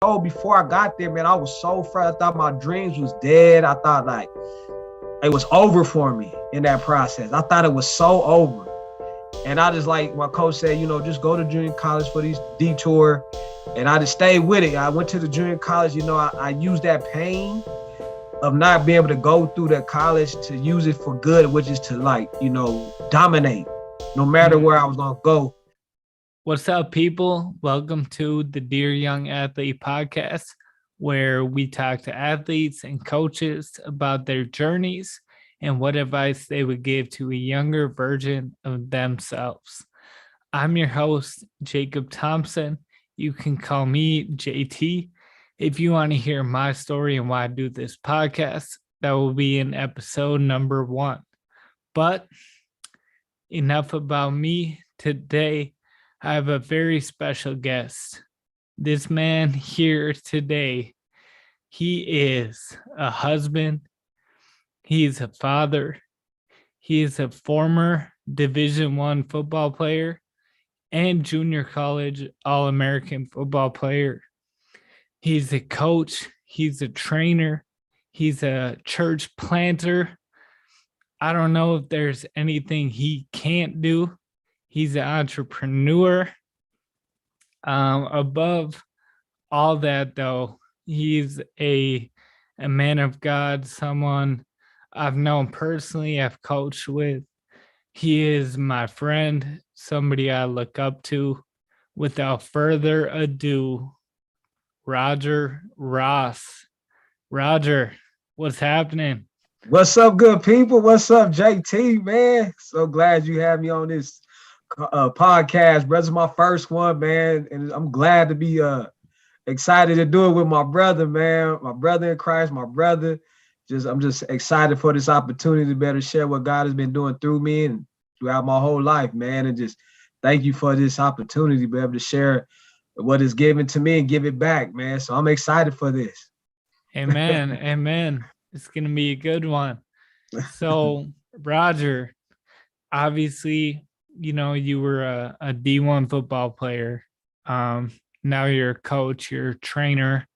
before I got there, man, I was so afraid. I thought my dreams was dead. I thought like it was over for me in that process. I thought it was so over. And I just like my coach said, just go to junior college for these detour. And I just stayed with it. I went to the junior college, I used that pain of not being able to go through the college to use it for good, which is to dominate no matter where I was gonna go. What's up, people? Welcome to the Dear Young Athlete podcast, where we talk to athletes and coaches about their journeys and what advice they would give to a younger version of themselves. I'm your host, Jacob Thompson. You can call me JT. If you want to hear my story and why I do this podcast, that will be in episode number 1. But enough about me. Today, I have a very special guest. This man here today, he is a husband, he's a father, he is a former Division I football player and junior college All-American football player. He's a coach, he's a trainer, he's a church planter. I don't know if there's anything he can't do. He's an entrepreneur. Above all that, though, he's a man of God, someone I've known personally, I've coached with. He is my friend, somebody I look up to. Without further ado, Roger Ross. Roger, what's happening? What's up, good people? What's up, JT, man? So glad you have me on this podcast, bro. It's my first one, man, and I'm glad to be excited to do it with my brother, man. My brother in Christ, my brother. I'm just excited for this opportunity to better share what God has been doing through me and throughout my whole life, man. And just thank you for this opportunity to be able to share what is given to me and give it back, man. So I'm excited for this. Amen. Amen. It's gonna be a good one. So, Roger, obviously, you were a D1 football player. Now you're a coach, you're a trainer,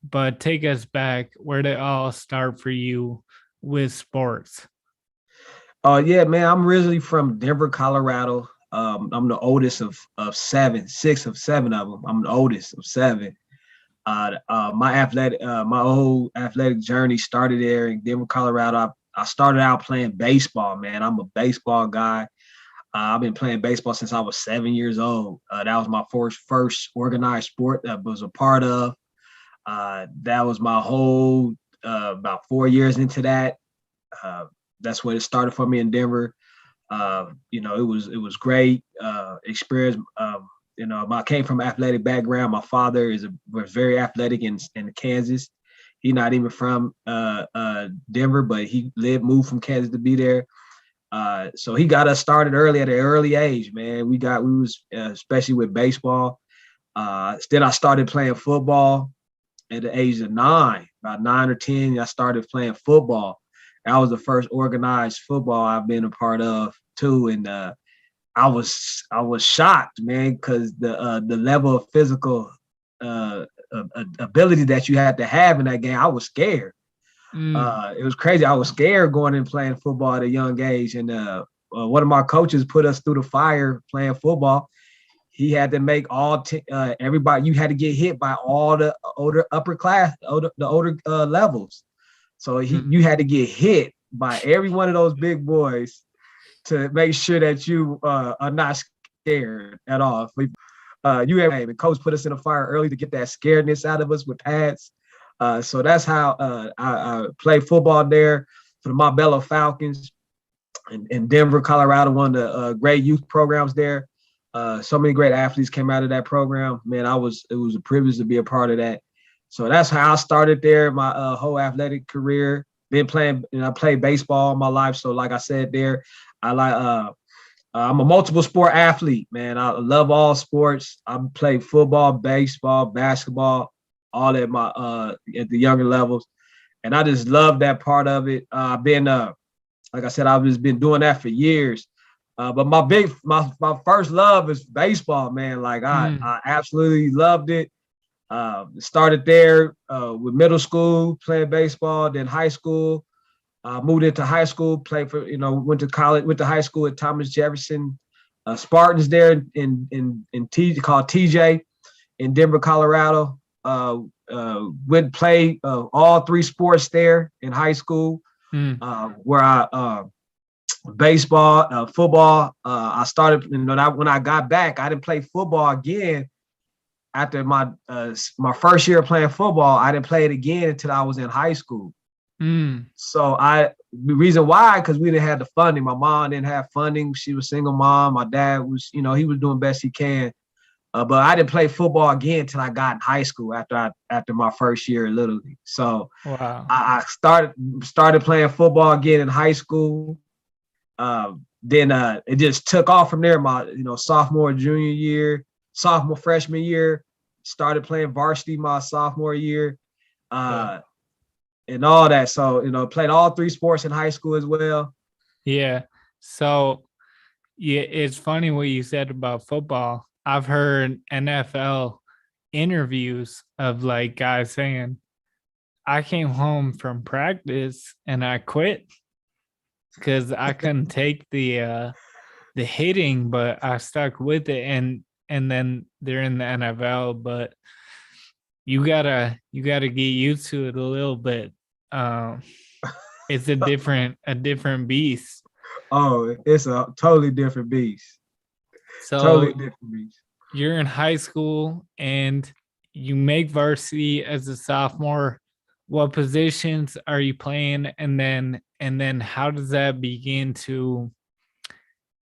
but take us back. Where did it all start for you with sports? Yeah, man, I'm originally from Denver, Colorado. I'm the oldest of 6 of 7 of them. I'm the oldest of 7. My whole athletic journey started there in Denver, Colorado. I started out playing baseball, man. I'm a baseball guy. I've been playing baseball since I was 7 years old. That was my first organized sport that I was a part of. That was my whole about 4 years into that. That's when it started for me in Denver. It was great experience. I came from an athletic background. My father was very athletic in Kansas. He's not even from Denver, but he moved from Kansas to be there. So he got us started early at an early age, man. We was especially with baseball. Then I started playing football at the age of 9, about 9 or 10. I started playing football. That was the first organized football I've been a part of too, and I was shocked, man, because the level of physical ability that you had to have in that game. I was scared. It was crazy. I was scared going and playing football at a young age, and one of my coaches put us through the fire playing football. He had to make everybody. You had to get hit by all the older levels. So you had to get hit by every one of those big boys to make sure that you are not scared at all. And coach put us in the fire early to get that scaredness out of us with pads. So that's how I played football there for the Marbella Falcons in Denver, Colorado, one of the great youth programs there. So many great athletes came out of that program. Man, it was a privilege to be a part of that. So that's how I started there, my whole athletic career. Been playing, I played baseball all my life. So like I said there, I'm a multiple sport athlete, man. I love all sports. I played football, baseball, basketball, all at at the younger levels. And I just love that part of it. I've been, like I said, I've just been doing that for years. But my first love is baseball, man. Like I absolutely loved it. Started there with middle school playing baseball, then high school. Moved into high school, played for, went to college, went to high school at Thomas Jefferson Spartans there called TJ in Denver, Colorado. Would play all three sports there in high school, where I baseball, football. I started, when I got back, I didn't play football again after my first year of playing football. I didn't play it again until I was in high school. So the reason why, because we didn't have the funding. My mom didn't have funding. She was a single mom. My dad was, he was doing best he can. But I didn't play football again until I got in high school after my first year in Little League. So wow. I started playing football again in high school. Then it just took off from there. My sophomore, junior year, freshman year, started playing varsity my sophomore year. And all that. So, played all three sports in high school as well. Yeah. So, yeah, it's funny what you said about football. I've heard NFL interviews of like guys saying, I came home from practice and I quit because I couldn't take the hitting, but I stuck with it, and then they're in the NFL, but you gotta get used to it a little bit. It's a different beast. Oh, it's a totally different beast. So totally different beast. You're in high school and you make varsity as a sophomore. What positions are you playing? And then how does that begin to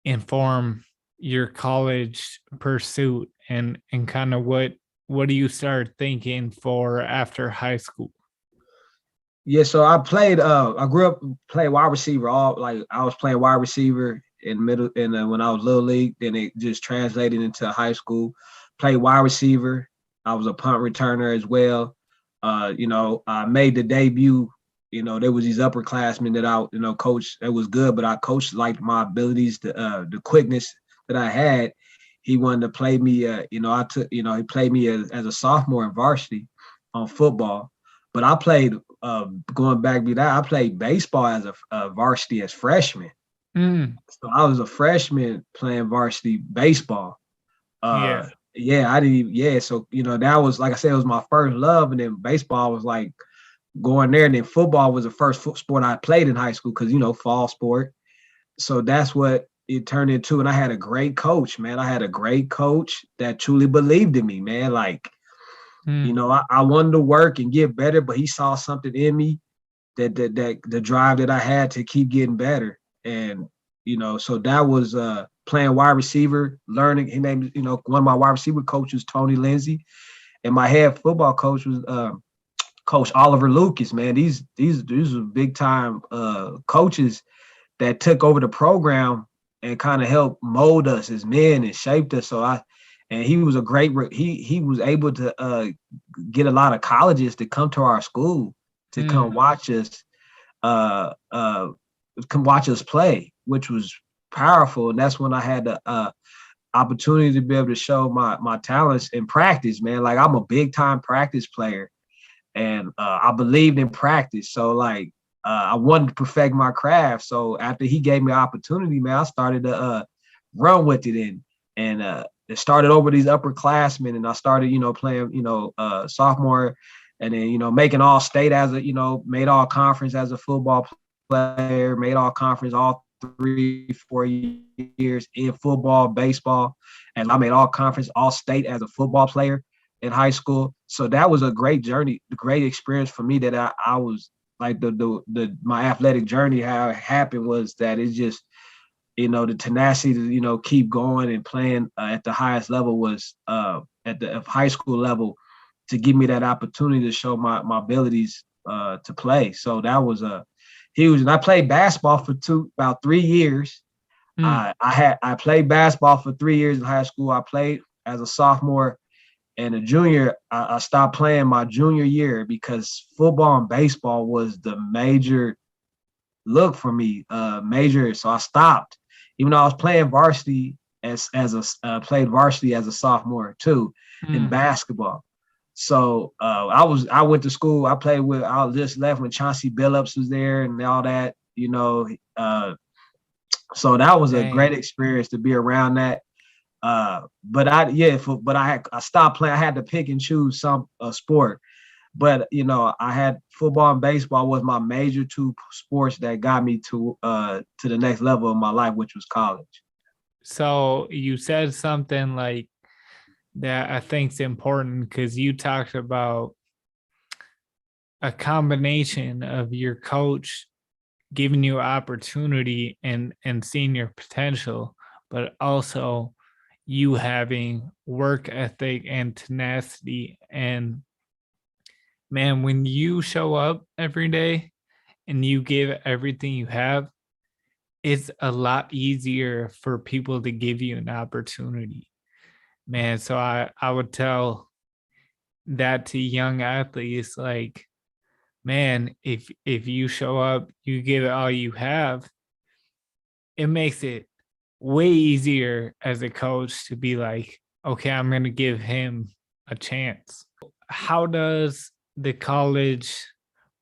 inform your college pursuit, and kind of what do you start thinking for after high school? Yeah, so I grew up playing wide receiver. I was playing wide receiver in middle, and when I was little league, then it just translated into high school. Played wide receiver. I was a punt returner as well. I made the debut. There was these upperclassmen that I, coached. That was good, but I coached liked my abilities, the quickness that I had. He wanted to play me. He played me as a sophomore in varsity on football, but I played. Going back to that, I played baseball as a varsity as freshman. So I was a freshman playing varsity baseball. I didn't even, so that was, like I said, it was my first love, and then baseball was like going there, and then football was the first sport I played in high school because fall sport. So that's what it turned into, and I had a great coach, man. I had a great coach that truly believed in me, man. Like, I wanted to work and get better, but he saw something in me that the drive that I had to keep getting better. And, so that was playing wide receiver, learning. His name, one of my wide receiver coaches, Tony Lindsay, and my head football coach was Coach Oliver Lucas, man. These are big time coaches that took over the program and kind of helped mold us as men and shaped us. And he was he was able to get a lot of colleges to come to our school to come watch us, play, which was powerful. And that's when I had the opportunity to be able to show my talents in practice, man. Like, I'm a big time practice player, and I believed in practice. So I wanted to perfect my craft. So after he gave me an opportunity, man, I started to run with it, and it started over these upperclassmen, and I started, playing, sophomore, and then, making all state as made all conference as a football player, made all conference all 3-4 years in football, baseball, and I made all conference, all state as a football player in high school. So that was a great journey, a great experience for me that I was like my athletic journey. How it happened was that it's just, the tenacity to, keep going and playing at the highest level was at the high school level to give me that opportunity to show my abilities to play. So that was huge. And I played basketball for about 3 years. I played basketball for 3 years in high school. I played as a sophomore and a junior. I stopped playing my junior year because football and baseball was the major look for me, so I stopped. Even though I was playing varsity played varsity as a sophomore too in basketball. So I went to school. I just left when Chauncey Billups was there and all that, so that was a great Dang. experience to be around that. I stopped playing. I had to pick and choose some sport. But I had football and baseball was my major two sports that got me to the next level of my life, which was college. So you said something like that I think is important because you talked about a combination of your coach giving you opportunity and seeing your potential, but also you having work ethic and tenacity. And man, when you show up every day and you give everything you have, it's a lot easier for people to give you an opportunity, man. So I would tell that to young athletes, like, man, if you show up, you give it all you have, it makes it way easier as a coach to be like, okay, I'm going to give him a chance. How does the college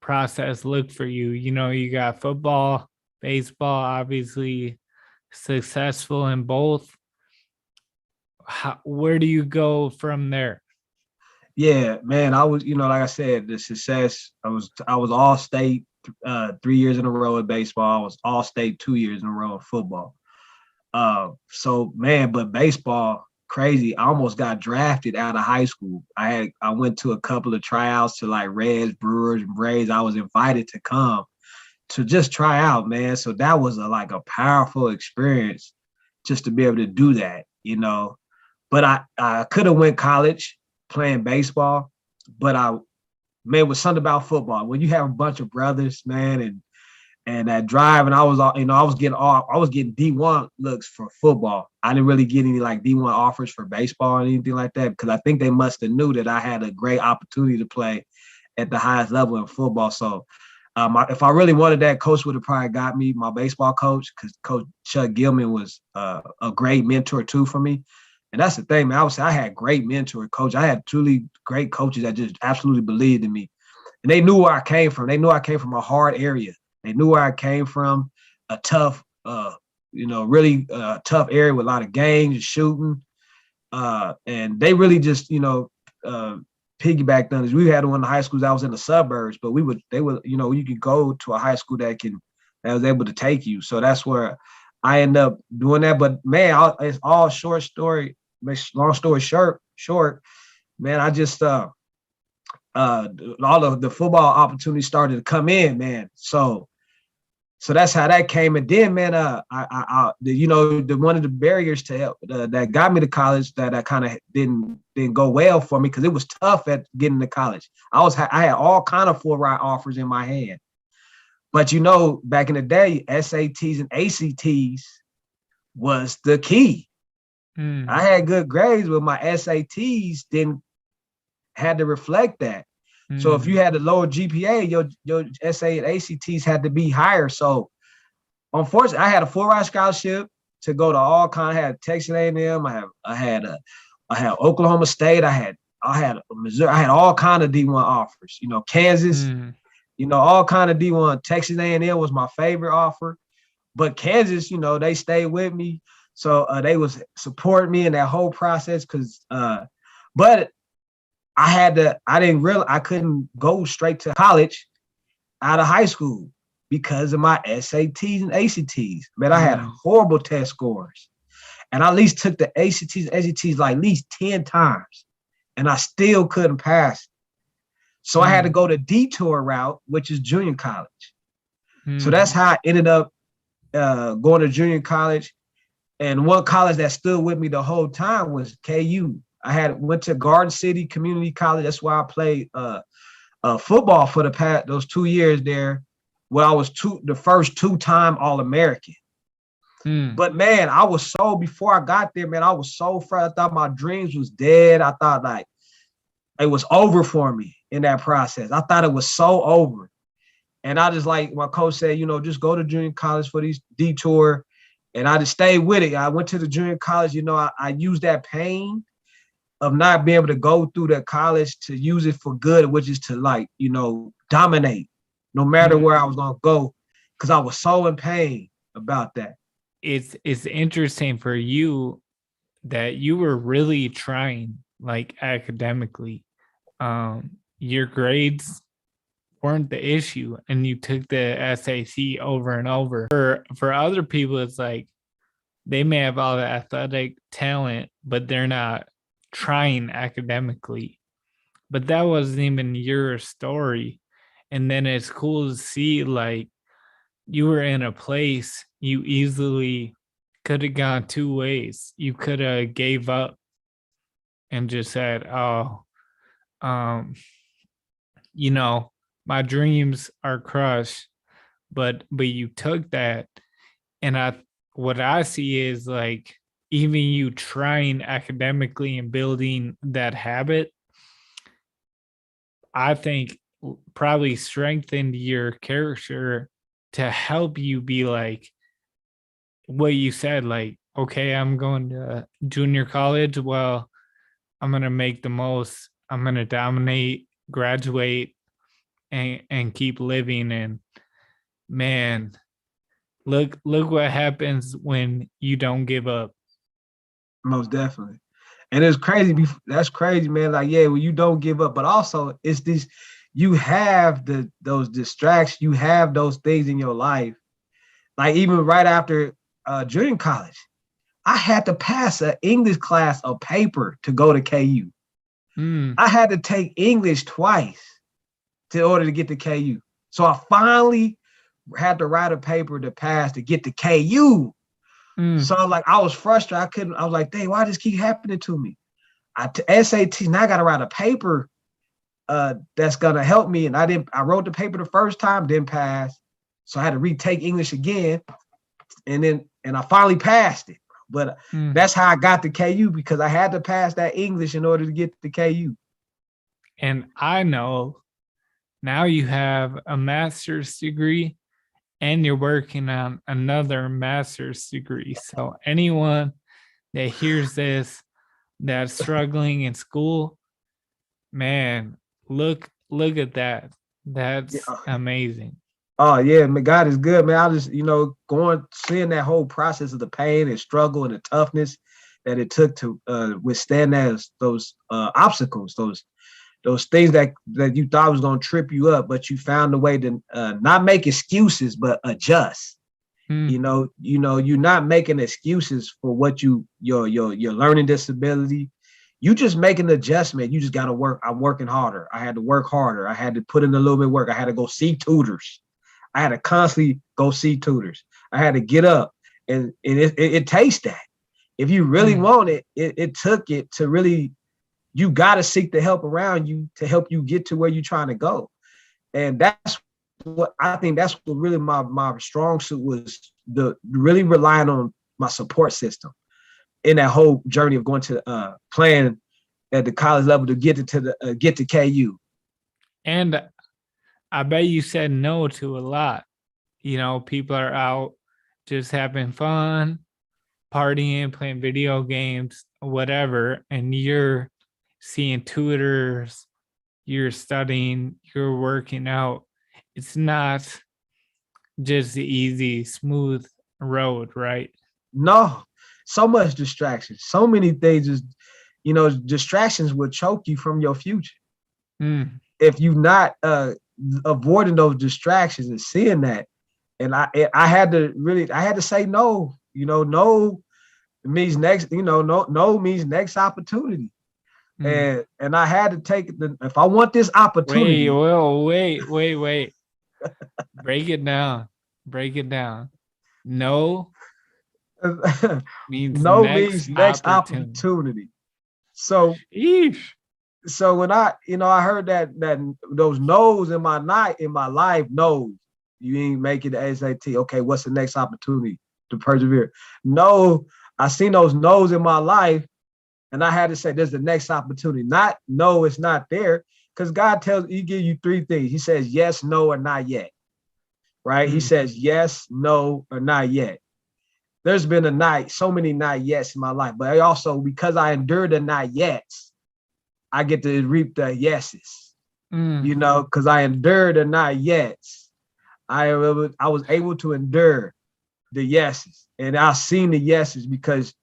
process look for you? You got football, baseball, obviously successful in both. Where do you go from there? Yeah, man, I was, like I said, the success. I was all state 3 years in a row in baseball. I was all state 2 years in a row in football. So man, but baseball, crazy. I almost got drafted out of high school. I went to a couple of tryouts to like Reds, Brewers, and Braves. I was invited to come to just try out, man. So that was like a powerful experience just to be able to do that. But I could have went college playing baseball, but man, it was something about football. When you have a bunch of brothers, man, and that drive, and I was getting D1 looks for football. I didn't really get any like D1 offers for baseball or anything like that because I think they must have knew that I had a great opportunity to play at the highest level in football. So if I really wanted that, coach would have probably got me, my baseball coach, because Coach Chuck Gilman was a great mentor too for me. And that's the thing, man. I would say I had great mentor coach. I had truly great coaches that just absolutely believed in me. And they knew where I came from. They knew I came from a hard area. They knew where I came from, a tough, really tough area with a lot of gangs and shooting. And they really just, piggybacked on us. We had one of the high schools. I was in the suburbs, but you could go to a high school that was able to take you. So that's where I end up doing that. But man, it's all short story. Long story short, man, I just all of the football opportunities started to come in, man. So that's how that came. And then, man, the one of the barriers to help that got me to college that I kind of didn't go well for me because it was tough at getting to college. I had all kind of full ride offers in my hand, but back in the day, SATs and ACTs was the key. I had good grades, but my SATs didn't had to reflect that. So if you had a lower GPA, your SA and ACTs had to be higher. So unfortunately, I had a full ride scholarship to go to all kind. I had Texas A&M. I had Oklahoma State. I had Missouri. I had all kind of D1 offers. Kansas. All kind of D1. Texas A&M was my favorite offer, but Kansas, they stayed with me, so they was supporting me in that whole process. But I couldn't go straight to college out of high school because of my SATs and ACTs. Man, I had horrible test scores. And I at least took the ACTs and ACTs like at least 10 times. And I still couldn't pass. So I had to go the detour route, which is junior college. So that's how I ended up going to junior college. And one college that stood with me the whole time was KU. I went to Garden City Community College. That's why I played football for those 2 years there. Where I was the first 2-time All-American. But man, before I got there, man, I was so afraid. I thought my dreams was dead. I thought like it was over for me in that process. I thought it was so over. And I just like my coach said, just go to junior college for these detour. And I just stayed with it. I went to the junior college, I used that pain of not being able to go through the college to use it for good, which is to like, dominate no matter where I was gonna go, because I was so in pain about that. It's interesting for you that you were really trying, like, academically. Your grades weren't the issue, and you took the SAT over and over. For other people, it's like they may have all the athletic talent, but they're not trying academically. But that wasn't even your story. And then it's cool to see, like, you were in a place you easily could have gone two ways. You could have gave up and just said, "Oh, um, my dreams are crushed." But you took that, and what I see is, like, even you trying academically and building that habit, I think probably strengthened your character to help you be like what you said, like, okay, I'm going to junior college. Well, I'm going to make the most. I'm going to dominate, graduate, and keep living. And man, look what happens when you don't give up. Most definitely. And it's crazy. That's crazy, man. Like, yeah, well, you don't give up, but also it's this, you have those distractions, you have those things in your life. Like even right after junior college, I had to pass an English class of paper to go to KU. I had to take English twice in order to get to KU. So I finally had to write a paper to pass to get to KU. So like I was frustrated. I was like, dang, why does this keep happening to me? SAT, now I gotta write a paper that's gonna help me. And I wrote the paper the first time, didn't pass. So I had to retake English again. And I finally passed it. But that's how I got to KU, because I had to pass that English in order to get to KU. And I know now you have a master's degree and you're working on another master's degree. So anyone that hears this that's struggling in school, man, look at that. That's amazing. Oh yeah, man, God is good, man. I just, seeing that whole process of the pain and struggle and the toughness that it took to withstand those obstacles, those things that you thought was going to trip you up, but you found a way to not make excuses, but adjust. You're not making excuses for what your learning disability. You just make an adjustment. You just got to work. I'm working harder. I had to work harder. I had to put in a little bit of work. I had to go see tutors. I had to constantly go see tutors. I had to get up, and it takes that. If you really want it, it took it to really. You got to seek the help around you to help you get to where you're trying to go. And that's what I think, that's what really my strong suit was, the really relying on my support system in that whole journey of going to playing at the college level to get to KU. And I bet you said no to a lot. People are out just having fun, partying, playing video games, whatever, and you're seeing tutors, you're studying, you're working out. It's not just the easy, smooth road, right? No, so much distraction, so many things. Distractions will choke you from your future. If you're not avoiding those distractions and seeing that. And I had to say no. No means next. No means next opportunity. And I had to take if I want this opportunity. Wait. Break it down. No means no means next opportunity. So when I heard that those no's in my life, no's, you ain't making the SAT. Okay, what's the next opportunity to persevere? No, I seen those no's in my life. And I had to say, there's the next opportunity. Not, no, it's not there. Because God he gives you three things. He says, yes, no, or not yet. Right? He says, yes, no, or not yet. There's been so many not yets in my life. But I also, because I endured the not yets, I get to reap the yeses, because I endured the not yets. I was able to endure the yeses, and I've seen the yeses because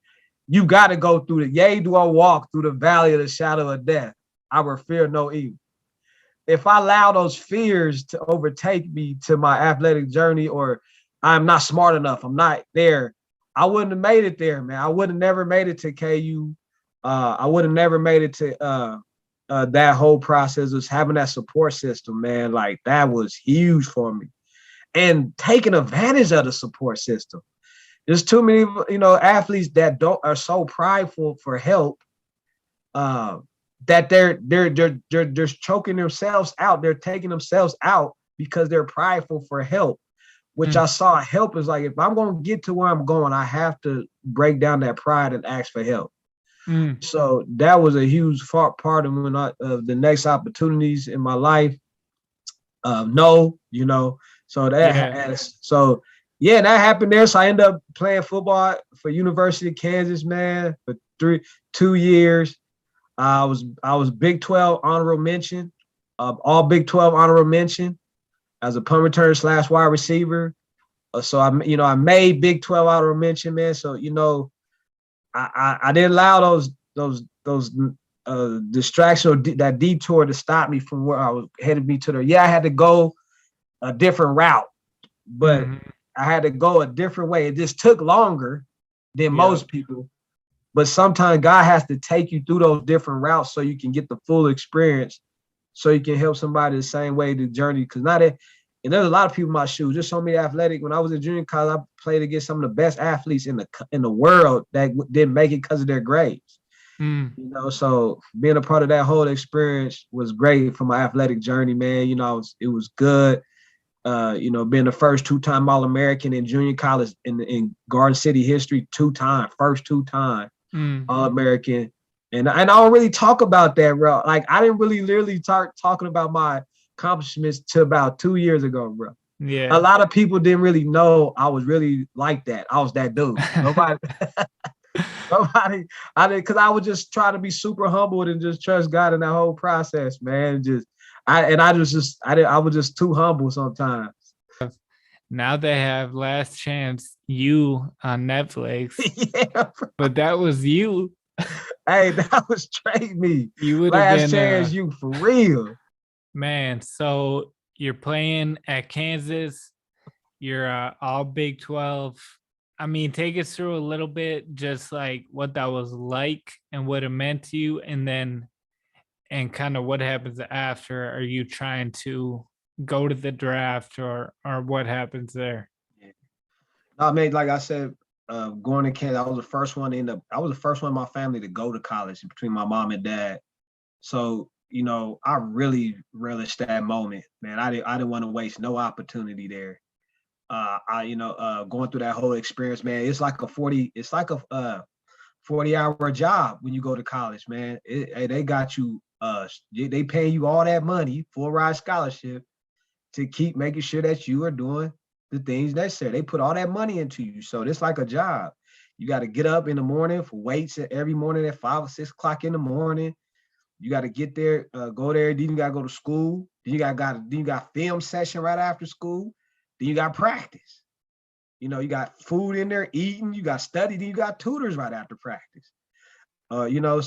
you got to go through the, yea, do I walk through the valley of the shadow of death, I will fear no evil. If I allow those fears to overtake me to my athletic journey, or I'm not smart enough, I'm not there, I wouldn't have made it there, man. I would have never made it to KU. I would have never made it to that whole process of having that support system, man. Like, that was huge for me. And taking advantage of the support system. There's too many, athletes that are so prideful for help, that they're choking themselves out. They're taking themselves out because they're prideful for help, which I saw help is like, if I'm going to get to where I'm going, I have to break down that pride and ask for help. So that was a huge part of the next opportunities in my life. So that happened there. So I ended up playing football for University of Kansas, man, for 2 years. I was Big 12 honorable mention, all Big 12 honorable mention as a punt returner / wide receiver. So I made Big 12 honorable mention, man. So I didn't allow those distractions or that detour to stop me from where I was headed me to there. Yeah, I had to go a different route, but I had to go a different way. It just took longer than most people. But sometimes God has to take you through those different routes so you can get the full experience, so you can help somebody the same way the journey. Because and there's a lot of people in my shoes. There's so many athletic. When I was in junior college, I played against some of the best athletes in the world that didn't make it because of their grades. So being a part of that whole experience was great for my athletic journey, man. It was good. Being the first 2-time All-American in junior college in Garden City history, first 2-time All-American. And I don't really talk about that, bro. Like, I didn't really literally start talking about my accomplishments till about 2 years ago, bro. Yeah. A lot of people didn't really know I was really like that. I was that dude. Nobody, because I was just trying to be super humbled and just trust God in that whole process, man. I was just too humble sometimes. Now they have Last Chance You on Netflix. Yeah, but that was you. Hey, that was straight me. You would have been Last Chance You for real. Man, so you're playing at Kansas. You're all Big 12. I mean, take us through a little bit, just like what that was like and what it meant to you, and kind of what happens after. Are you trying to go to the draft, or what happens there? No, I mean, like I said, going to Kansas, I was the first one in my family to go to college between my mom and dad. So, I really relished that moment, man. I didn't want to waste no opportunity there. Going through that whole experience, man, it's like a 40-hour job when you go to college, man. They got you, they paying you all that money, full ride scholarship, to keep making sure that you are doing the things necessary. They put all that money into you. So it's like a job. You got to get up in the morning for weights every morning at 5 or 6 o'clock in the morning. You got to get there, go there. Then you got to go to school. Then you got film session right after school. Then you got practice. You got food in there, eating. You got study. Then you got tutors right after practice. So your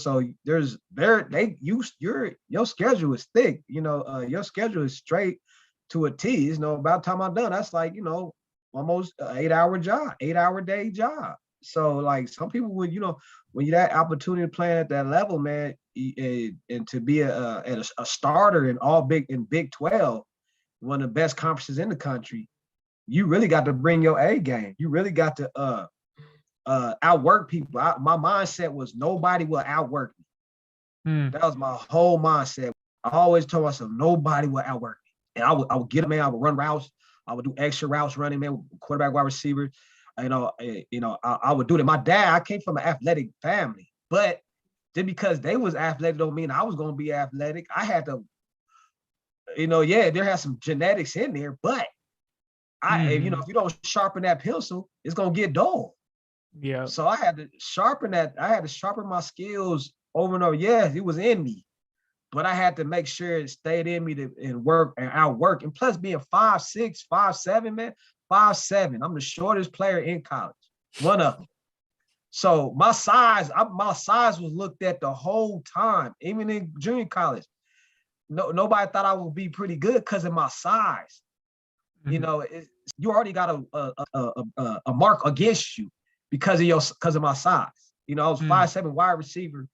schedule is thick. Your schedule is straight to a T. About the time I'm done, that's like almost an 8-hour day job. So like some people would, when you that opportunity to play at that level, man, and to be a starter in Big 12, one of the best conferences in the country, you really got to bring your A game. You really got to outwork people. My mindset was nobody will outwork me. That was my whole mindset. I always told myself nobody will outwork me, and I would get up, man. I would run routes. I would do extra routes running, man. Quarterback, wide receiver. I would do that. My dad, I came from an athletic family, but just because they was athletic don't mean I was going to be athletic. I had to, there has some genetics in there, but if you don't sharpen that pencil, it's going to get dull. Yeah. So I had to sharpen that. I had to sharpen my skills over and over. Yeah, it was in me, but I had to make sure it stayed in me and work and outwork. And plus being 5'6", 5'7", man, 5'7". I'm the shortest player in college, one of them. So my size was looked at the whole time, even in junior college. Nobody thought I would be pretty good because of my size. Mm-hmm. You know, you already got a mark against you because of my size. You know, I was 5'7" wide receiver,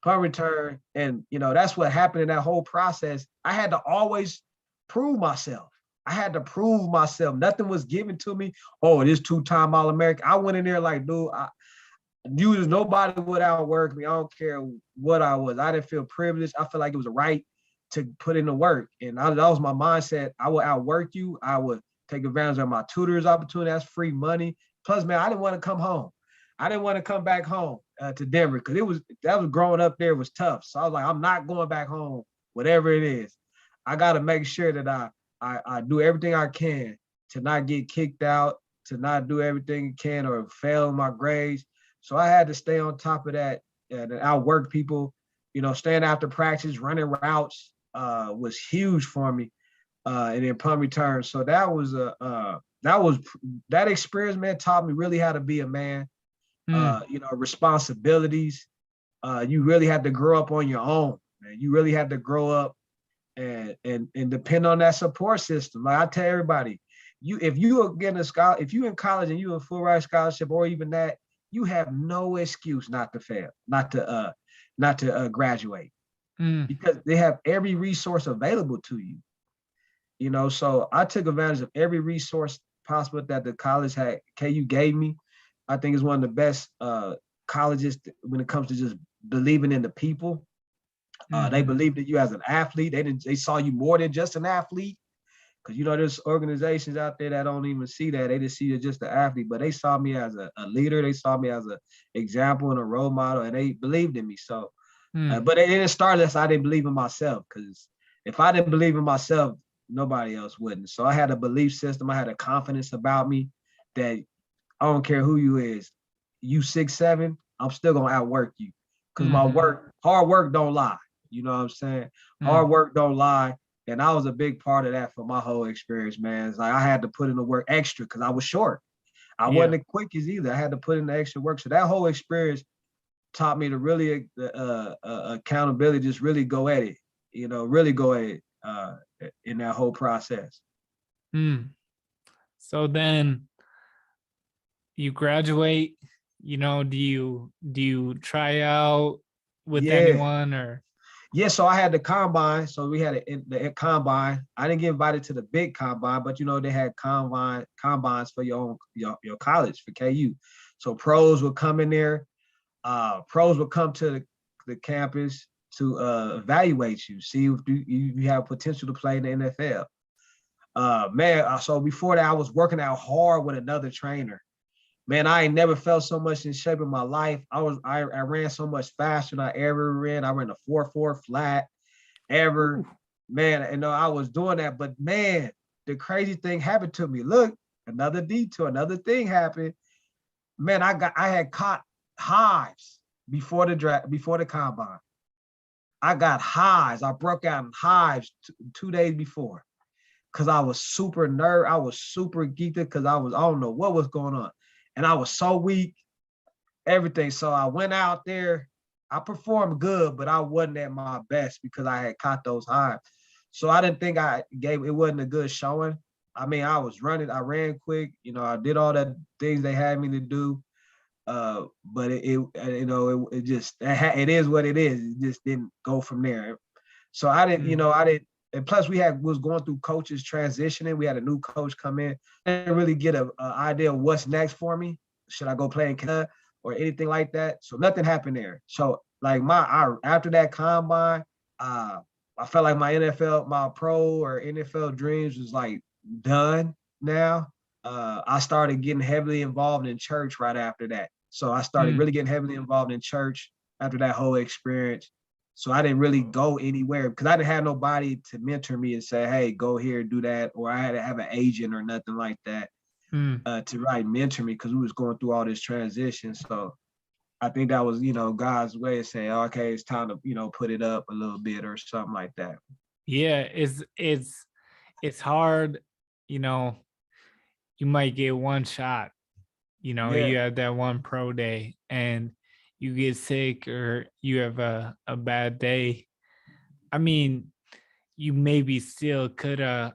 punt return, and you know that's what happened in that whole process. I had to always prove myself. I had to prove myself. Nothing was given to me. Oh, this 2-time All-American. I went in there like, dude, nobody would outwork me. I don't care what I was. I didn't feel privileged. I felt like it was a right to put in the work. And that was my mindset. I would outwork you. I would take advantage of my tutors opportunity. That's free money. Plus, man, I didn't want to come home. I didn't want to come back home to Denver because that was growing up there was tough. So I was like, I'm not going back home, whatever it is. I got to make sure that I do everything I can to not get kicked out, to not do everything I can or fail in my grades. So I had to stay on top of that and outwork people. You know, staying after practice, running routes was huge for me, and then punt return. So that experience, man, taught me really how to be a man. You know, responsibilities. You really had to grow up on your own, man. You really had to grow up and depend on that support system. Like I tell everybody, if you are getting if you in college and you a full ride scholarship or even that, you have no excuse not to fail, not to graduate, because they have every resource available to you. You know, so I took advantage of every resource possible that the college KU gave me. I think it's one of the best colleges when it comes to just believing in the people. They believed in you as an athlete. They saw you more than just an athlete. Because, you know, there's organizations out there that don't even see that. They just see you just an athlete. But they saw me as a leader. They saw me as an example and a role model. And they believed in me. So, but it didn't start unless I didn't believe in myself. Because if I didn't believe in myself, nobody else wouldn't. So I had a belief system. I had a confidence about me that I don't care who you is. You 6'7", I'm still going to outwork you. Because my hard work don't lie. You know what I'm saying? Hard work don't lie. And I was a big part of that for my whole experience, man. It's like I had to put in the work extra because I was short. I wasn't the quickest either. I had to put in the extra work. So that whole experience taught me to really accountability, just really go at it, you know, really go at it in that whole process. So then you graduate, you know, do you try out with anyone or? Yeah, so I had the combine. So we had the combine. I didn't get invited to the big combine, but you know they had combines for your college for KU. So pros would come in there. Pros would come to the campus to evaluate you, see if you have potential to play in the NFL. Man, so before that, I was working out hard with another trainer. Man, I ain't never felt so much in shape in my life. I ran so much faster than I ever ran. I ran a 4.4 flat ever. Man, you know, I was doing that. But man, the crazy thing happened to me. Look, another detour, another thing happened. Man, I had caught hives before the combine. I got hives. I broke out in hives 2 days before because I was super nervous. I was super geeked because I don't know what was going on. And I was so weak, everything. So I went out there. I performed good, but I wasn't at my best because I had caught those hives. So I didn't think it wasn't a good showing. I mean, I was running. I ran quick. You know, I did all the things they had me to do. But it is what it is. It just didn't go from there. So I didn't, and plus we was going through coaches transitioning. We had a new coach come in. I didn't really get an idea of what's next for me. Should I go play in Canada or anything like that? So nothing happened there. So like after that combine, I felt like my pro or NFL dreams was like done now. I started getting heavily involved in church right after that. So I started really getting heavily involved in church after that whole experience. So I didn't really go anywhere because I didn't have nobody to mentor me and say, hey, go here, do that. Or I had to have an agent or nothing like that to mentor me because we was going through all this transition. So I think that was, God's way of saying, okay, it's time to, put it up a little bit or something like that. Yeah, it's hard, you know, you might get one shot, Yeah. you have that one pro day and you get sick or you have a bad day. I mean, you maybe still could have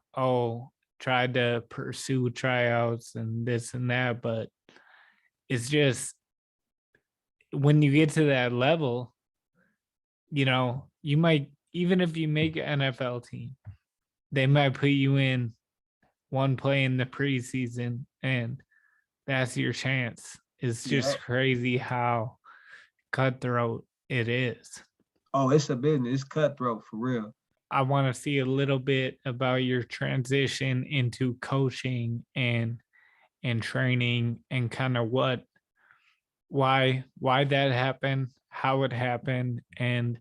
tried to pursue tryouts and this and that, but it's just when you get to that level, you might, even if you make an NFL team, they might put you in one play in the preseason and that's your chance. It's Yeah. just crazy how cutthroat it is. Oh, it's a business. It's cutthroat for real. I want to see a little bit about your transition into coaching and training and kind of why that happened, how it happened, and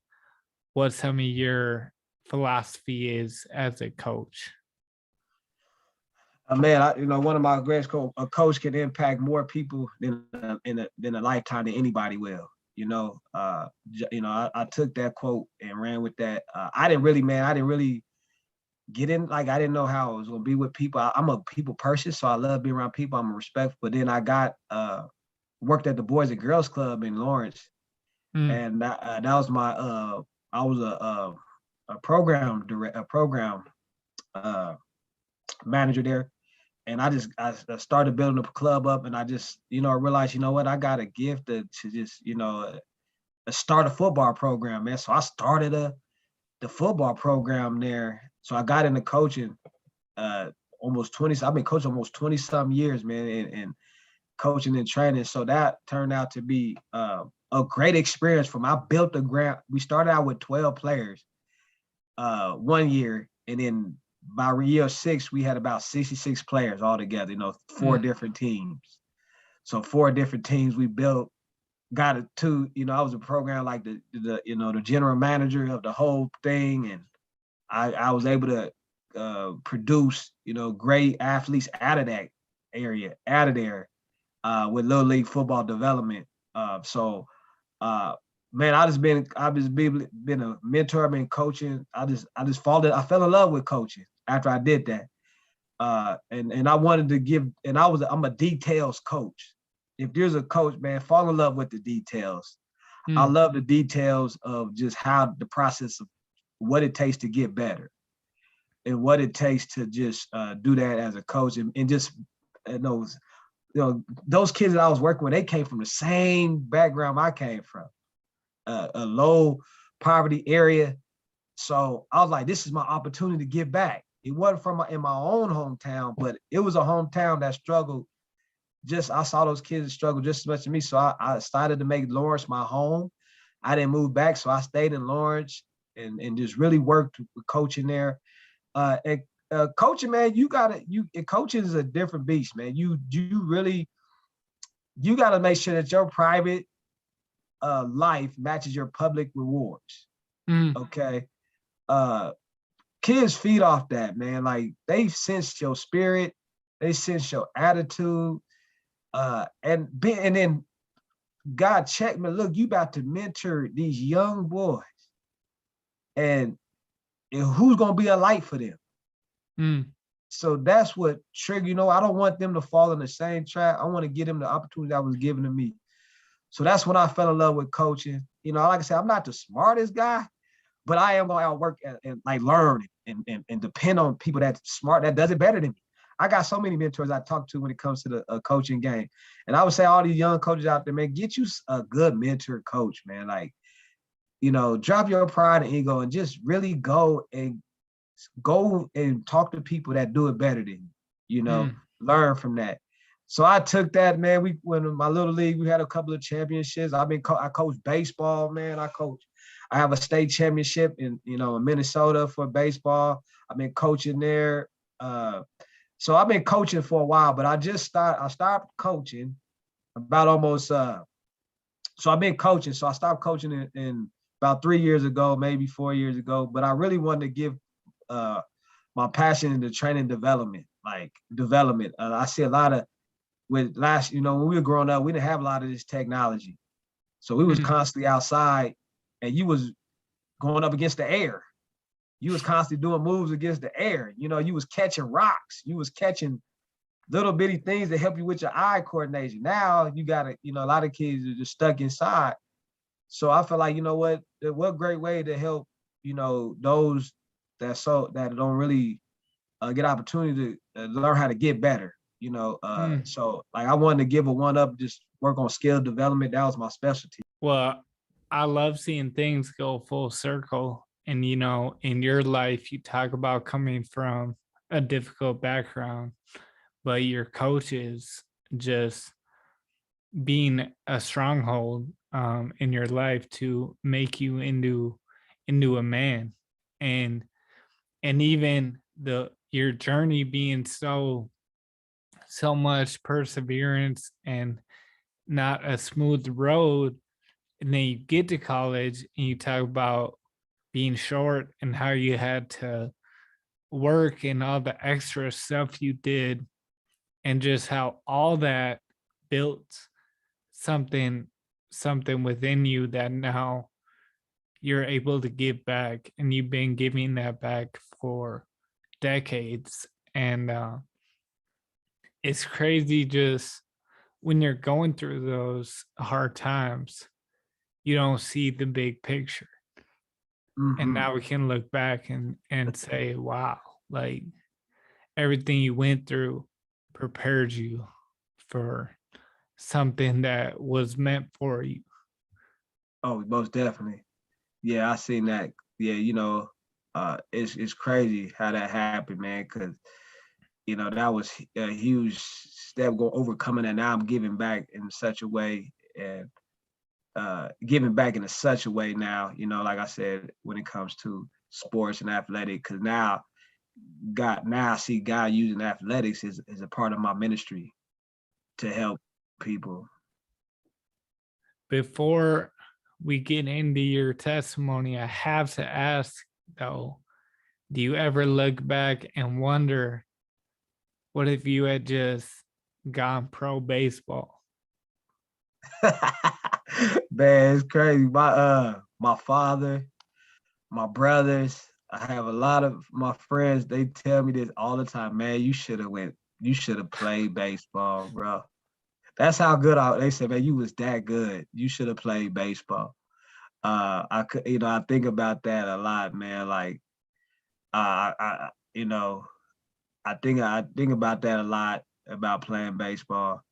what some of your philosophy is as a coach. Man, one of my greatest a coach can impact more people than than a lifetime than anybody will. I took that quote and ran with that. I didn't really get in, like, I didn't know how I was gonna be with people. I'm a people person, so I love being around people. I'm a respectful. But then I got worked at the Boys and Girls Club in Lawrence, Mm. and that was my I was a program manager there. And I started building the club up, and I just, realized, what, I got a gift to just, start a football program, man. So I started the football program there. So I got into coaching almost 20. I've been coaching almost 20 something years, man, and coaching and training. So that turned out to be a great experience for me. I built the ground. We started out with 12 players 1 year, and then by year 6, we had about 66 players all together, 4 different teams. So 4 different teams we built, got it to, I was a program like the general manager of the whole thing. And I was able to produce, great athletes out of that area, out of there with Little League football development. Man, I've just been a mentor. I've been coaching. I fell in love with coaching after I did that. And I wanted to give, and I'm a details coach. If there's a coach, man, fall in love with the details. I love the details of just how the process of what it takes to get better and what it takes to just do that as a coach. And just those kids that I was working with, they came from the same background I came from. A low poverty area. So I was like, this is my opportunity to give back. It wasn't in my own hometown, but it was a hometown that struggled. I saw those kids struggle just as much as me. So I decided to make Lawrence my home. I didn't move back. So I stayed in Lawrence and just really worked with coaching there. Coaching, man, coaching is a different beast, man. You got to make sure that your private life matches your public rewards. Okay. Kids feed off that, man. Like, they sense your spirit, they sense your attitude, and then God checked me. Look, you about to mentor these young boys, and who's gonna be a light for them? So that's what triggered. I don't want them to fall in the same trap. I want to give them the opportunity that was given to me. So that's when I fell in love with coaching. Like I said, I'm not the smartest guy, but I am going to outwork and like learn and depend on people that's smart, that does it better than me. I got so many mentors I talk to when it comes to the coaching game. And I would say all these young coaches out there, man, get you a good mentor coach, man. Like, drop your pride and ego and just really go and talk to people that do it better than you, learn from that. So I took that, man. We went in my little league. We had a couple of championships. I coach baseball, man. I have a state championship in Minnesota for baseball. I've been coaching there. So I've been coaching for a while, but I stopped coaching about almost. So I've been coaching. So I stopped coaching in about 3 years ago, maybe 4 years ago. But I really wanted to give my passion into training development, like development. I see a lot of when we were growing up, we didn't have a lot of this technology. So we was constantly outside, and you was going up against the air. You was constantly doing moves against the air. You know, you was catching rocks. You was catching little bitty things that help you with your eye coordination. Now you gotta, you know, a lot of kids are just stuck inside. So I feel like, you know what great way to help, you know, those that don't really get opportunity to learn how to get better. You know, so like I wanted to give a one up, just work on skill development. That was my specialty. Well, I love seeing things go full circle. And, you know, in your life, you talk about coming from a difficult background, but your coaches just being a stronghold in your life to make you into a man. And even your journey being so much perseverance and not a smooth road. And then you get to college and you talk about being short and how you had to work and all the extra stuff you did, and just how all that built something within you that now you're able to give back, and you've been giving that back for decades. And it's crazy, just when you're going through those hard times, you don't see the big picture. And now we can look back and say, wow, like everything you went through prepared you for something that was meant for you. Oh, most definitely. Yeah, I seen that. Yeah, you know, it's crazy how that happened, man, because you know, that was a huge step going overcoming that. Now I'm giving back in such a way, and giving back in such a way now, you know, like I said, when it comes to sports and athletic, because now I see God using athletics as a part of my ministry to help people. Before we get into your testimony, I have to ask though, do you ever look back and wonder, what if you had just gone pro baseball? Man, it's crazy. My father, my brothers, I have a lot of my friends, they tell me this all the time, man, you should have played baseball, bro. That's how good they said, man, you was that good. You should have played baseball. I could, you know, I think about that a lot, man. Like, you know, I think about that a lot about playing baseball.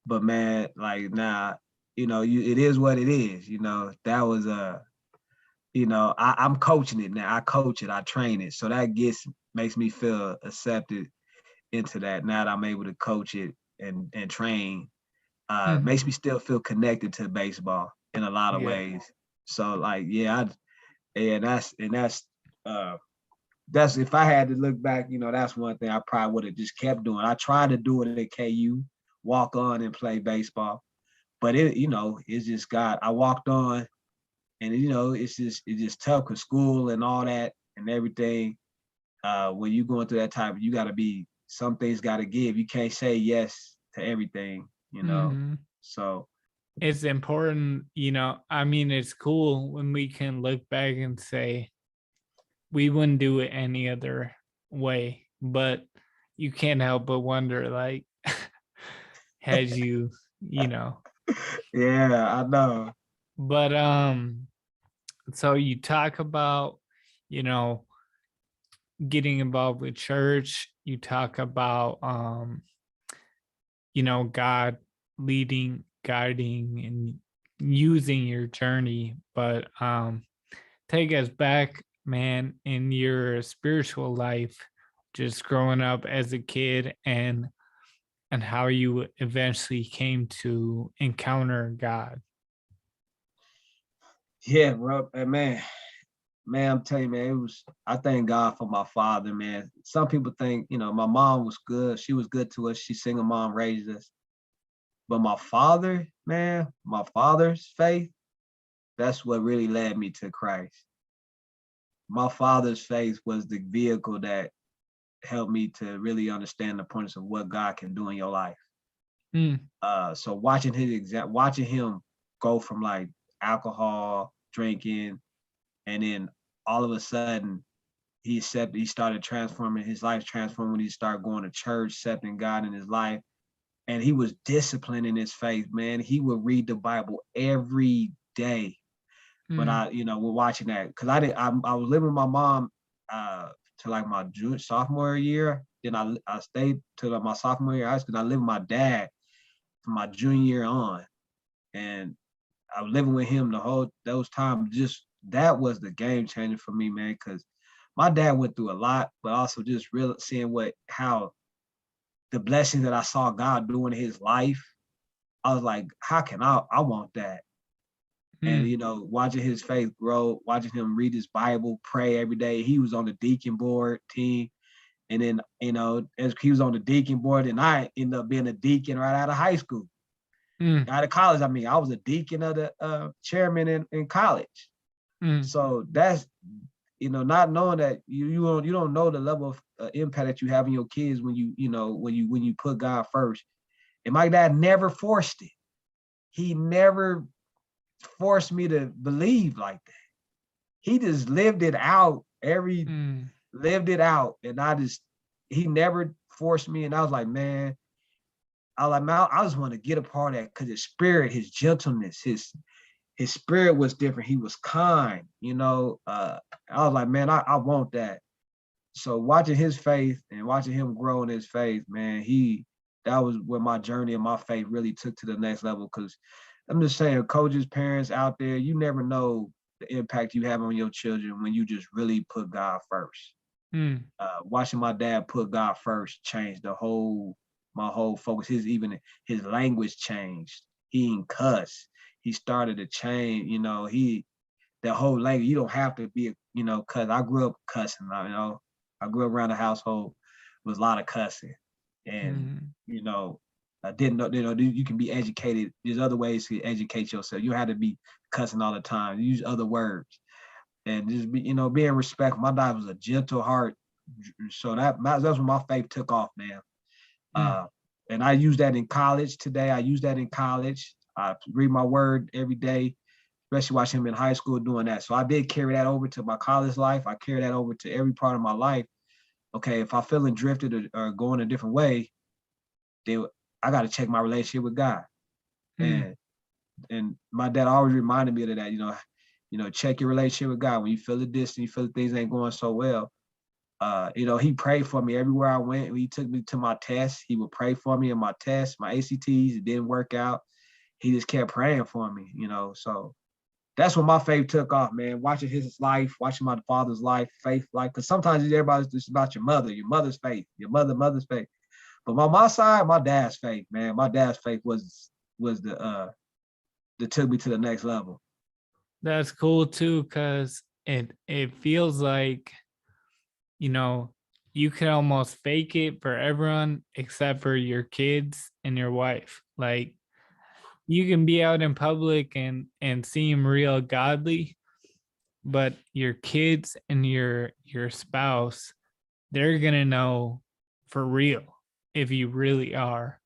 But man, like now, you know, it is what it is. You know, that was you know, I'm coaching it now. I coach it, I train it. So that makes me feel accepted into that. Now that I'm able to coach it and train, makes me still feel connected to baseball in a lot of Yeah. ways. So like, yeah, that's if I had to look back, you know, that's one thing I probably would have just kept doing. I tried to do it at KU, walk on and play baseball, but you know, it's just God. I walked on, and you know, it's just tough because school and all that and everything. When you going through that type, you got to be, some things got to give. You can't say yes to everything, you know. So it's important, you know. I mean, it's cool when we can look back and say we wouldn't do it any other way, but you can't help but wonder, like, had you know. yeah, I know. But so you talk about, you know, getting involved with church. You talk about you know, God leading, guiding, and using your journey. But take us back, man, in your spiritual life, just growing up as a kid, and how you eventually came to encounter God. Yeah, bro, man, I'm telling you, man, I thank God for my father, man. Some people think, you know, my mom was good. She was good to us. She single mom raised us. But my father, man, my father's faith, that's what really led me to Christ. My father's faith was the vehicle that helped me to really understand the importance of what God can do in your life. So watching him go from like alcohol drinking, and then all of a sudden he started transforming his life, transforming when he started going to church, accepting God in his life. And he was disciplined in his faith, man. He would read the Bible every day. When we're watching that, because I was living with my mom to like my sophomore year. Then I stayed to my sophomore year of high school. I lived with my dad from my junior year on, and I was living with him those times. Just that was the game changer for me, man. Because my dad went through a lot, but also just really seeing how the blessing that I saw God doing in his life. I was like, how can I want that? And, watching his faith grow, watching him read his Bible, pray every day. He was on the deacon board team. And then, as he was on the deacon board, and I ended up being a deacon right out of high school. Out of college, I was a deacon of the chairman in college. So that's, not knowing that you don't know the level of impact that you have in your kids when you put God first. And my dad never forced it. He never forced me to believe like that. He just lived it out. Lived it out, and he never forced me. And I was like, man, I just want to get a part of that because his spirit, his gentleness, his spirit was different. He was kind, I was like, man, I want that. So watching his faith and watching him grow in his faith, man, that was where my journey and my faith really took to the next level. Because I'm just saying, coaches, parents out there, you never know the impact you have on your children when you just really put God first. Watching my dad put God first changed my whole focus. His language changed. He didn't cuss. He started to change. The whole language. You don't have to be, cause I grew up cussing. I grew up around a household with a lot of cussing, and I didn't know. You can be educated. There's other ways to educate yourself. You have to be cussing all the time. Use other words, and just be, being respectful. My dad was a gentle heart, so that's when my faith took off, man. And I use that in college today. I use that in college. I read my word every day, especially watching him in high school doing that. So I did carry that over to my college life. I carry that over to every part of my life. Okay, if I'm feeling drifted or going a different way, then I got to check my relationship with God. And my dad always reminded me of that, check your relationship with God. When you feel the distance, you feel that things ain't going so well. He prayed for me everywhere I went. When he took me to my tests, he would pray for me in my tests, my ACTs. It didn't work out. He just kept praying for me, So that's when my faith took off, man. Watching his life, watching my father's life, faith life. Because sometimes everybody's just about your mother's faith, your mother's faith. But on my side, my dad's faith, man. My dad's faith was the that took me to the next level. That's cool too, because it feels like, you can almost fake it for everyone except for your kids and your wife. Like, you can be out in public and seem real godly, but your kids and your spouse, they're gonna know for real if you really are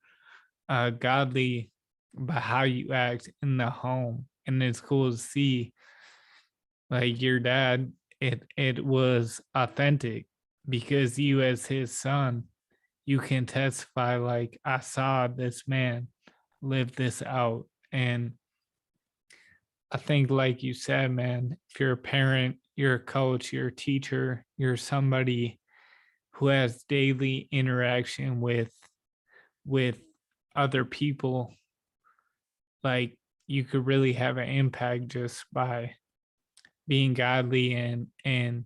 godly by how you act in the home. And it's cool to see, like, your dad, it was authentic because you, as his son, you can testify, like, I saw this man live this out. And I think, like you said, man, if you're a parent, you're a coach, you're a teacher, you're somebody who has daily interaction with other people, like, you could really have an impact just by being godly and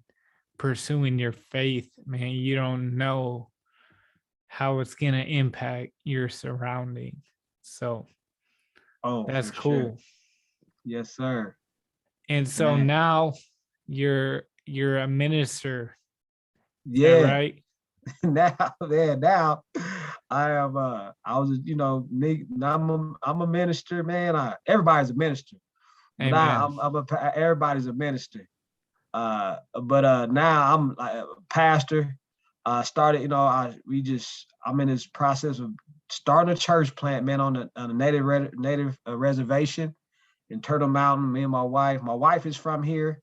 pursuing your faith, man. You don't know how it's gonna impact your surrounding. So that's cool. Sure. Yes, sir. And so now you're a minister. Yeah. Right? Now I am I was I'm a minister, man. Everybody's a minister. But everybody's a minister. But now I'm like a pastor. Started, I'm in this process of starting a church plant, man, on a native reservation. in Turtle Mountain, me and my wife. My wife is from here.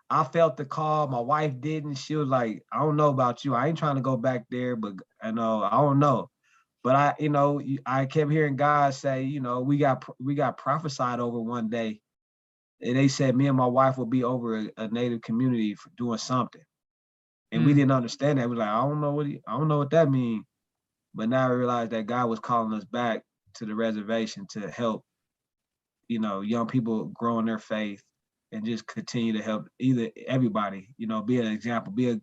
I felt the call. My wife didn't. She was like, I don't know about you. I ain't trying to go back there, but I don't know. But I kept hearing God say, we got prophesied over one day. And they said me and my wife will be over a native community for doing something. And we didn't understand that. We were like, I don't know what that means. But now I realized that God was calling us back to the reservation to help, young people grow in their faith and just continue to help everybody, be an example, be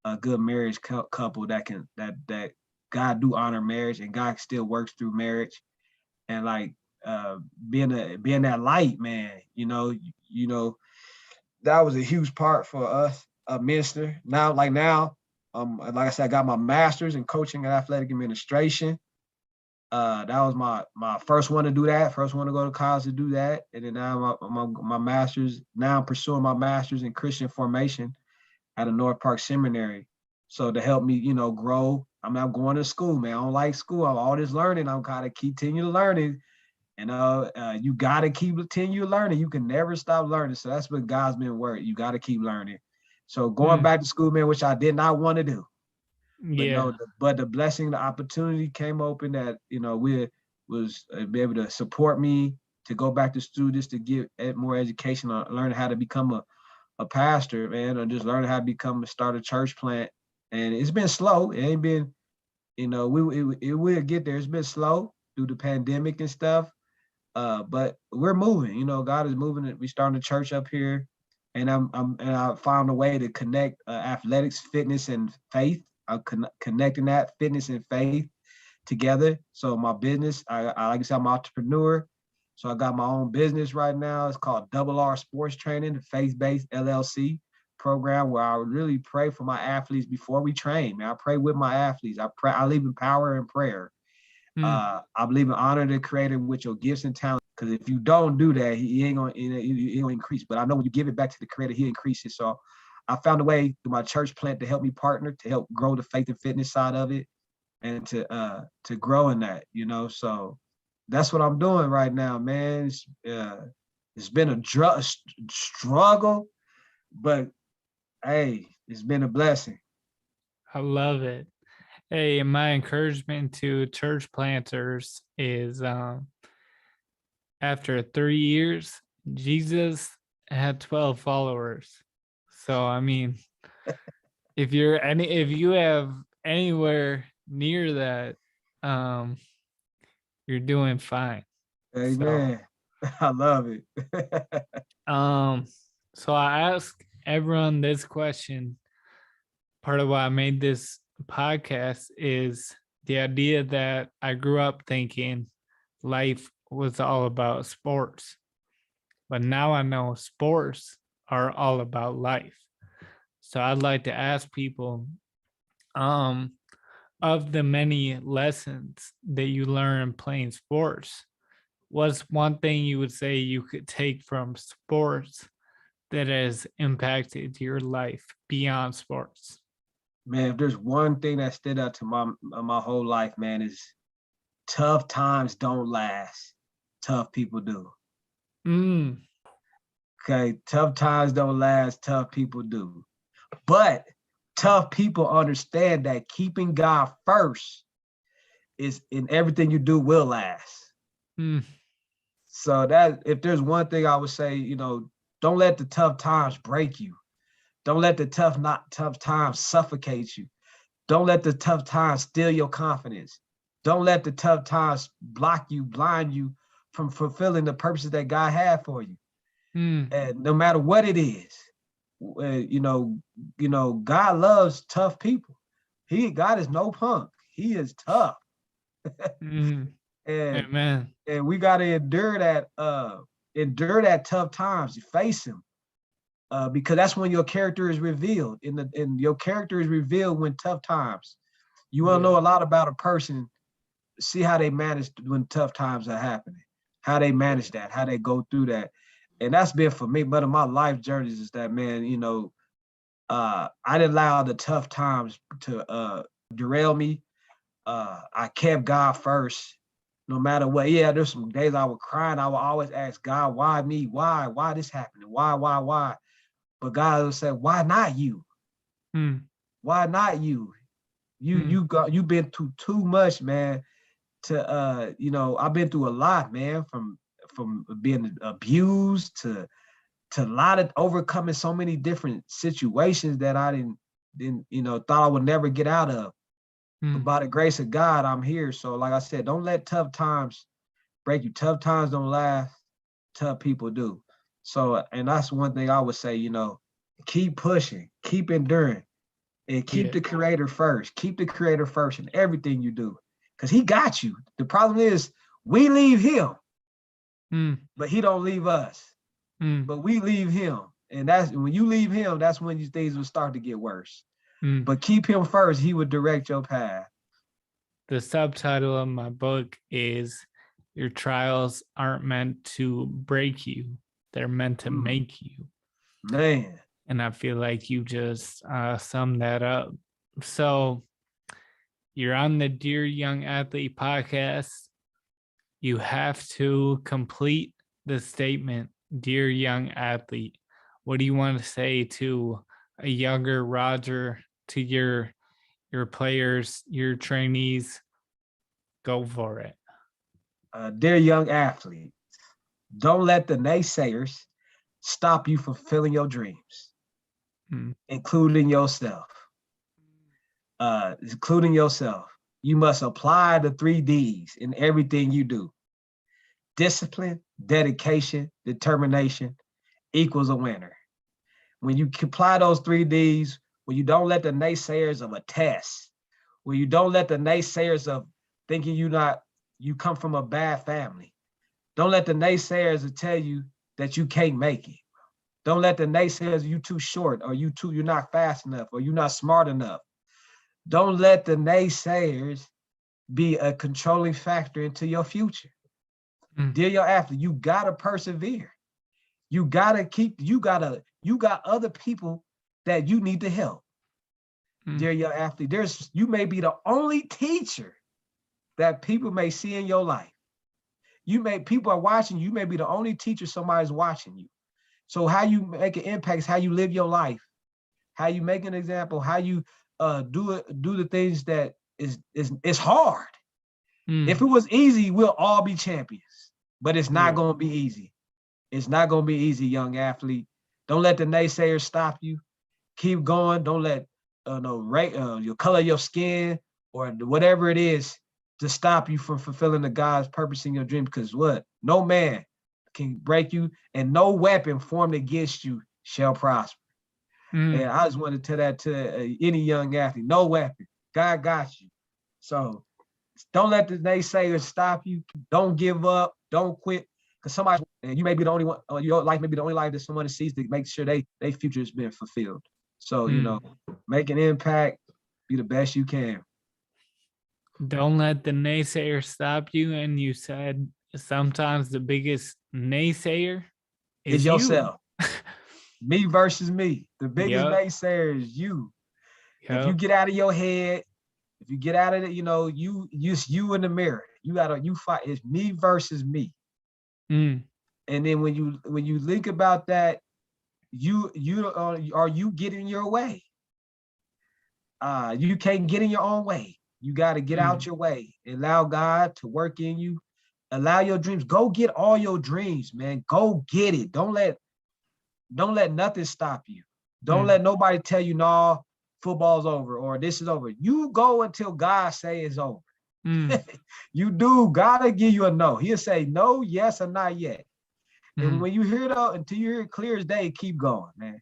a good marriage couple that God do honor marriage and God still works through marriage. And like being that light, man, that was a huge part for us, a minister. Now, like I said, I got my master's in coaching and athletic administration. That was my first one to do that, first one to go to college to do that. And then now my master's, now I'm pursuing my master's in Christian formation at a North Park Seminary. So to help me, grow, I'm not going to school, man. I don't like school. I'm all this learning. I'm gotta continue learning. You gotta continue learning. You can never stop learning. So that's what God's been working. You gotta keep learning. So going back to school, man, which I did not want to do. Yeah. But the blessing, the opportunity came open that, we was be able to support me to go back to students to get more education on learning how to become a pastor, man, or just learning how to start a church plant. And it's been slow. It ain't been, it will get there. It's been slow through the pandemic and stuff. But we're moving, God is moving. We starting a church up here, and I found a way to connect athletics, fitness, and faith. I'm connecting that fitness and faith together. So my business, I like I said, I'm an entrepreneur. So I got my own business right now. It's called Double R Sports Training, faith-based LLC program where I really pray for my athletes before we train. Man, I pray with my athletes. I believe in power and prayer. I believe in honor the creator with your gifts and talents. Because if you don't do that, he ain't gonna increase. But I know when you give it back to the creator, he increases. So I found a way through my church plant to help me partner, to help grow the faith and fitness side of it, and to grow in that, So that's what I'm doing right now, man. It's been a struggle, but hey, it's been a blessing. I love it. Hey, my encouragement to church planters is after 3 years, Jesus had 12 followers. So I mean, if you have anywhere near that, you're doing fine. Amen. So, I love it. So I ask everyone this question. Part of why I made this podcast is the idea that I grew up thinking life was all about sports, but now I know sports are all about life. So I'd like to ask people, of the many lessons that you learn playing sports, what's one thing you would say you could take from sports that has impacted your life beyond sports? Man, if there's one thing that stood out to my whole life, man, is tough times don't last. Tough people do. Okay, tough times don't last. Tough people do. But tough people understand that keeping God first is in everything you do will last. So that if there's one thing I would say, don't let the tough times break you. Don't let the tough times suffocate you. Don't let the tough times steal your confidence. Don't let the tough times block you, blind you from fulfilling the purposes that God had for you. And no matter what it is, God loves tough people. God is no punk. He is tough. And Amen. And we got to endure that tough times. You face him. Because that's when your character is revealed. And your character is revealed when tough times. You want to know a lot about a person, see how they manage when tough times are happening, how they manage that, how they go through that. And that's been for me, but in my life journeys is that, man, I didn't allow the tough times to derail me. I kept God first. no matter what. Yeah, there's some days I would cry and I would always ask God, why me? Why this happening? Why? But God would say, why not you? Mm. Why not you? You've been through too much, man. I've been through a lot, man, from being abused to a lot of overcoming so many different situations that I didn't thought I would never get out of. But by the grace of God, I'm here. So like I said, don't let tough times break you. Tough times don't last. Tough people do. So, and that's one thing I would say, keep pushing, keep enduring, and keep the creator first. Keep the creator first in everything you do. Because he got you. The problem is we leave him, but he don't leave us. But we leave him. And that's when you leave him, that's when these things will start to get worse. But keep him first. He would direct your path. The subtitle of my book is Your Trials Aren't Meant to Break You. They're meant to make you. Man. And I feel like you just summed that up. So you're on the Dear Young Athlete podcast. You have to complete the statement, Dear Young Athlete. What do you want to say to a younger Roger, to your players, your trainees? Go for it. Dear young athlete, don't let the naysayers stop you from fulfilling your dreams, including yourself. You must apply the 3 Ds in everything you do. Discipline, dedication, determination equals a winner. When you apply those 3 Ds, when you don't let the naysayers of a test, when you don't let the naysayers of thinking you come from a bad family, don't let the naysayers tell you that you can't make it. Don't let the naysayers you too short, or you're not fast enough, or you're not smart enough. Don't let the naysayers be a controlling factor into your future. Dear your athlete, you gotta persevere. You got other people that you need to help. Dear your athlete, you may be the only teacher that people may see in your life. People are watching you may be the only teacher somebody's watching you. So how you make an impact is how you live your life, how you make an example, how you do the things that is hard. If it was easy, we'll all be champions, but it's not going to be easy. It's not going to be easy, young athlete. Don't let the naysayers stop you. Keep going. Don't let your color of your skin or whatever it is to stop you from fulfilling the God's purpose in your dream. Because what? No man can break you, and no weapon formed against you shall prosper. And I just want to tell that to any young athlete. No weapon. God got you. So don't let the naysayers stop you. Don't give up. Don't quit. Because you may be the only one, or your life may be the only life that someone sees to make sure their future has been fulfilled. So, make an impact, be the best you can. Don't let the naysayer stop you. And you said sometimes the biggest naysayer is yourself. Me versus me. The biggest naysayer is you. If you get out of your head, if you get out of it, you in the mirror. You fight. It's me versus me. And then when you think about that, you get in your way. You can't get in your own way. You got to get out your way. Allow God to work in you. Allow your dreams. Go get all your dreams, man. Go get it. Don't let nothing stop you. Don't let nobody tell you, no, football's over or this is over. You go until God say it's over. You do. God will give you a no. He'll say no, yes, or not yet. And when you hear it out, until you hear it clear as day, keep going, man.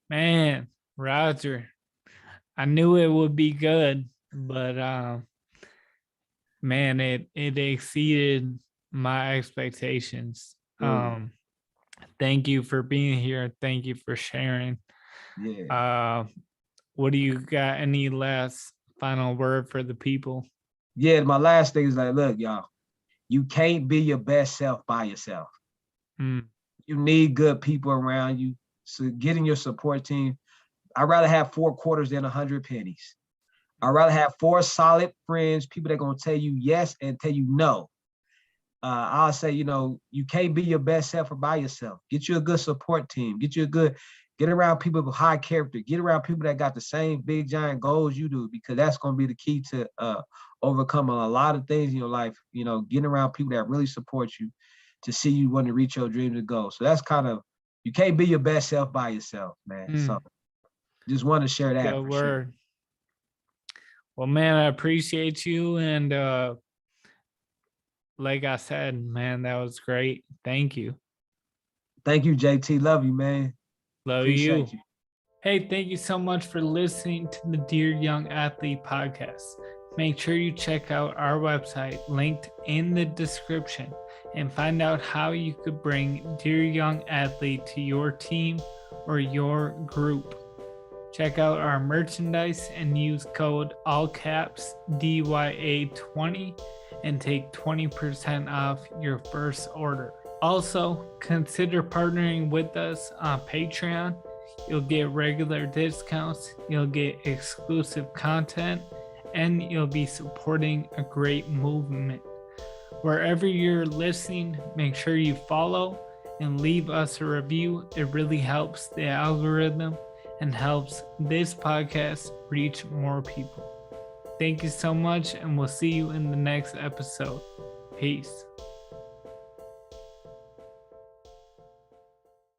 Man, Roger, I knew it would be good, but man, it exceeded my expectations. Thank you for being here. Thank you for sharing. Yeah. What do you got? Any last final word for the people? Yeah, my last thing is like, look, y'all, you can't be your best self by yourself. You need good people around you. So getting your support team. I'd rather have 4 quarters than 100 pennies. I'd rather have 4 solid friends, people that are gonna tell you yes and tell you no. I'll say, you can't be your best self by yourself. Get you a good support team. Get around people with high character. Get around people that got the same big giant goals you do, because that's gonna be the key to overcoming a lot of things in your life. Getting around people that really support you to see you want to reach your dreams and goals. So that's kind of, you can't be your best self by yourself, man. So just want to share that. Good for word. Sure. Well, man, I appreciate you. And like I said, man, that was great. Thank you. Thank you, JT. Love you, man. Love Appreciate you. Hey, thank you so much for listening to the Dear Young Athlete podcast. Make sure you check out our website linked in the description and find out how you could bring Dear Young Athlete to your team or your group. Check out our merchandise and use code all caps DYA20 and take 20% off your first order. Also, consider partnering with us on Patreon. You'll get regular discounts, you'll get exclusive content, and you'll be supporting a great movement. Wherever you're listening, make sure you follow and leave us a review. It really helps the algorithm and helps this podcast reach more people. Thank you so much, and we'll see you in the next episode. Peace.